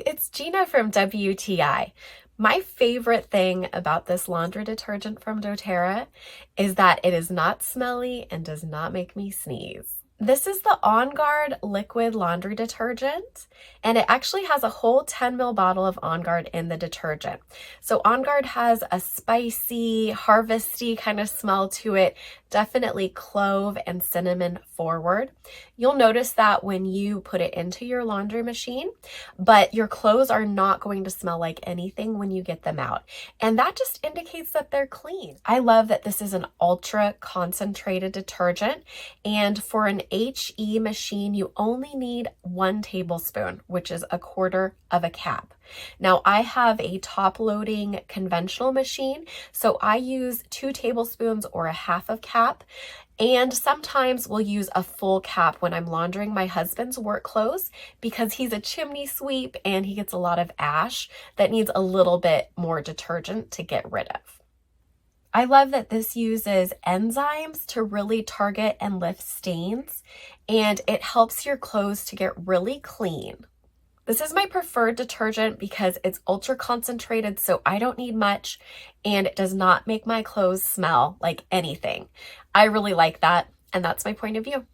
it's Gina from WTI. My favorite thing about this laundry detergent from doTERRA is that it is not smelly and does not make me sneeze. This is the On Guard liquid laundry detergent, and it actually has a whole 10 ml bottle of On Guard in the detergent. So On Guard has a spicy, harvesty kind of smell to it, definitely clove and cinnamon forward. You'll notice that when you put it into your laundry machine, but your clothes are not going to smell like anything when you get them out. And that just indicates that they're clean. I love that this is an ultra concentrated detergent, and for an HE machine, you only need 1 tablespoon, which is 1/4 of a cap. Now, I have a top-loading conventional machine, so I use 2 tablespoons or a half of cap, and sometimes we'll use a full cap when I'm laundering my husband's work clothes because he's a chimney sweep and he gets a lot of ash that needs a little bit more detergent to get rid of. I love that this uses enzymes to really target and lift stains, and it helps your clothes to get really clean. This is my preferred detergent because it's ultra concentrated, so I don't need much, and it does not make my clothes smell like anything. I really like that, and that's my point of view.